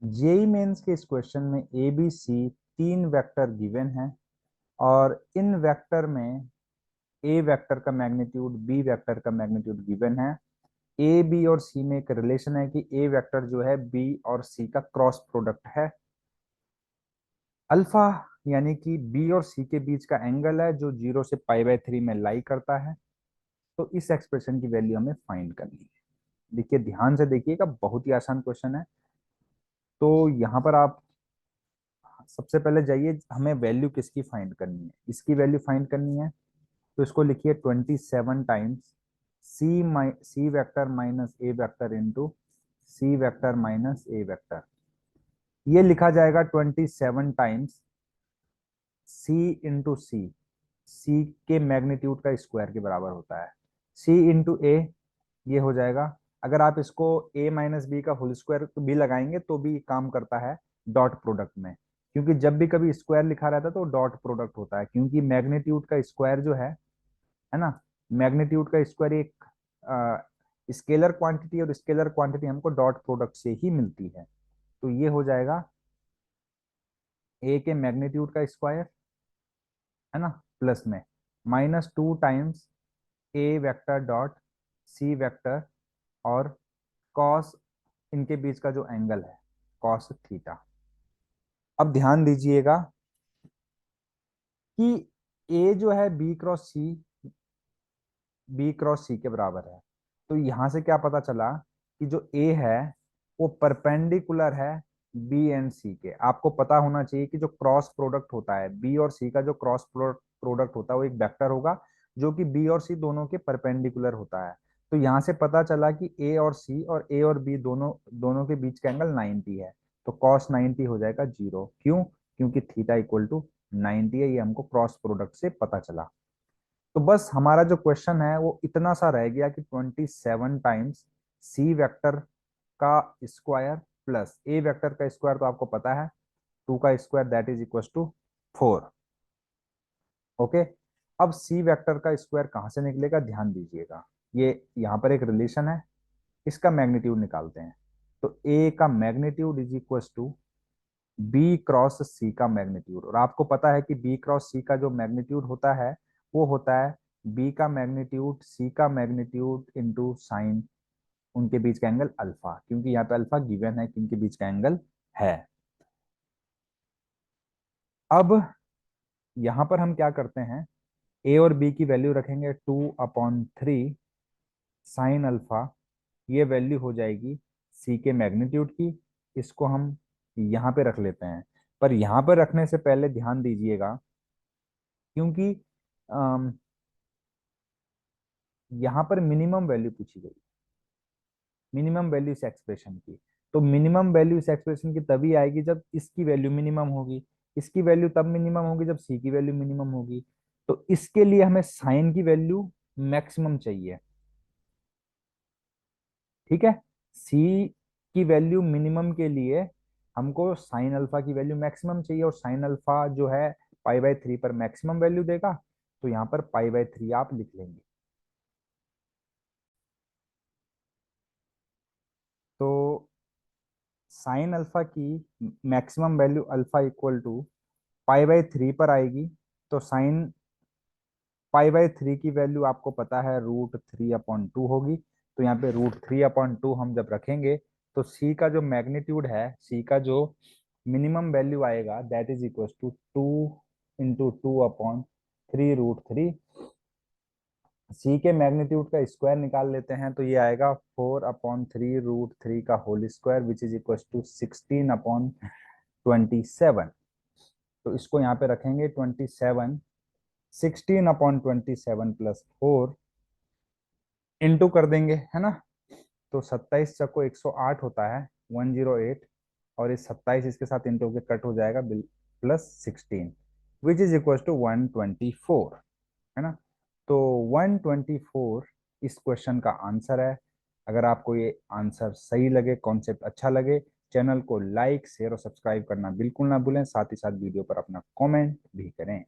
JEE mains के इस question में ए बी सी तीन वेक्टर गिवन है और इन वेक्टर में ए वेक्टर का मैग्नीट्यूड बी वेक्टर का मैग्नीट्यूड गिवन है। ए बी और सी में एक रिलेशन है कि ए वेक्टर जो है बी और सी का क्रॉस प्रोडक्ट है। अल्फा यानी कि बी और सी के बीच का एंगल है जो 0 से π/3 में लाई करता है। तो इस एक्सप्रेशन की वैल्यू हमें फाइंड करनी है। देखिए ध्यान से देखिएगा, बहुत ही आसान क्वेश्चन है। तो यहाँ पर आप सबसे पहले जाइए, हमें वैल्यू किसकी फाइंड करनी है, इसकी वैल्यू फाइंड करनी है। तो इसको लिखिए 27 टाइम्स सी वेक्टर माइनस ए vector into C vector minus ए वेक्टर। ये लिखा जाएगा 27 टाइम्स सी इंटू सी के मैग्नीट्यूड का स्क्वायर के बराबर होता है। सी इंटू ए, ये हो जाएगा। अगर आप इसको ए माइनस बी का होल स्क्वायर भी लगाएंगे तो भी काम करता है डॉट प्रोडक्ट में, क्योंकि जब भी कभी स्क्वायर लिखा रहता है तो डॉट प्रोडक्ट होता है, क्योंकि मैग्नीट्यूड का स्क्वायर जो है ना, मैग्नीट्यूड का स्क्वायर एक स्केलर क्वांटिटी, और स्केलर क्वांटिटी हमको डॉट प्रोडक्ट से ही मिलती है। तो ये हो जाएगा ए के मैग्नीट्यूड का स्क्वायर, है ना, प्लस में -2 टाइम्स ए वेक्टर डॉट सी वेक्टर और कॉस, इनके बीच का जो एंगल है कॉस थीटा। अब ध्यान दीजिएगा कि ए जो है बी क्रॉस सी के बराबर है। तो यहां से क्या पता चला कि जो ए है वो परपेंडिकुलर है बी एंड सी के। आपको पता होना चाहिए कि जो क्रॉस प्रोडक्ट होता है बी और सी का, जो क्रॉस प्रोडक्ट होता है वो एक वेक्टर होगा जो कि बी और सी दोनों के परपेंडिकुलर होता है। तो यहां से पता चला कि ए और सी और ए और बी दोनों दोनों के बीच का एंगल 90 है। तो कॉस 90 हो जाएगा 0। क्यों? क्योंकि थीटा इक्वल टू 90 है। ये हमको क्रॉस प्रोडक्ट से पता चला। तो बस हमारा जो क्वेश्चन है वो इतना सा रह गया कि 27 टाइम्स सी वेक्टर का स्क्वायर प्लस ए वेक्टर का स्क्वायर, तो आपको पता है 2 का square that is equal to 4। Okay. अब सी वेक्टर का स्क्वायर कहां से निकलेगा, ध्यान दीजिएगा। ये यहाँ पर एक रिलेशन है, इसका मैग्नीट्यूड निकालते हैं। तो ए का magnitude is equal to B cross C का मैग्नीट्यूड, और आपको पता है कि बी क्रॉस सी का जो मैग्नीट्यूड होता है वो होता है बी का मैग्नीट्यूड सी का मैग्नीट्यूड इंटू साइन उनके बीच का एंगल अल्फा, क्योंकि यहाँ पे अल्फा गिवन है कि इनके बीच का एंगल है। अब यहाँ पर हम क्या करते हैं, ए और बी की वैल्यू रखेंगे 2/3 साइन अल्फा। ये वैल्यू हो जाएगी सी के मैग्नीट्यूड की। इसको हम यहाँ पे रख लेते हैं। पर यहाँ पर रखने से पहले ध्यान दीजिएगा, क्योंकि यहाँ पर मिनिमम वैल्यू पूछी गई, मिनिमम वैल्यू इस एक्सप्रेशन की। तो मिनिमम वैल्यू इस एक्सप्रेशन की तभी आएगी जब इसकी वैल्यू मिनिमम होगी। इसकी वैल्यू तब मिनिमम होगी जब सी की वैल्यू मिनिमम होगी। तो इसके लिए हमें साइन की वैल्यू मैक्सिमम चाहिए। ठीक है। सी की वैल्यू मिनिमम के लिए हमको साइन अल्फा की वैल्यू मैक्सिमम चाहिए, और साइन अल्फा जो है π/3 पर मैक्सिमम वैल्यू देगा। तो यहाँ पर π/3 आप लिख लेंगे। तो साइन अल्फा की maximum value alpha equal to π/3 पर आएगी। तो साइन π/3 की वैल्यू आपको पता है √3/2 होगी। तो यहाँ पे √3/2 हम जब रखेंगे तो सी का जो मैग्नीट्यूड है, सी का जो मिनिमम वैल्यू आएगा दैट इज इक्वल टू 2 × 2/3 सी के मैग्नीट्यूड का स्क्वायर निकाल लेते हैं। तो ये आएगा 4/3 का whole square which is equal to 16/27। तो इसको यहाँ पे रखेंगे 27, 16/27 प्लस 4 इंटू कर देंगे, है ना। तो 27 × 108 होता है 108, और इस 27 इसके साथ इंटू के कट हो जाएगा +16 विच इज इक्वल टू 124, है ना। तो 124 इस क्वेश्चन का आंसर है। अगर आपको ये आंसर सही लगे, कॉन्सेप्ट अच्छा लगे, चैनल को लाइक शेयर और सब्सक्राइब करना बिल्कुल ना भूलें। साथ ही साथ वीडियो पर अपना कमेंट भी करें।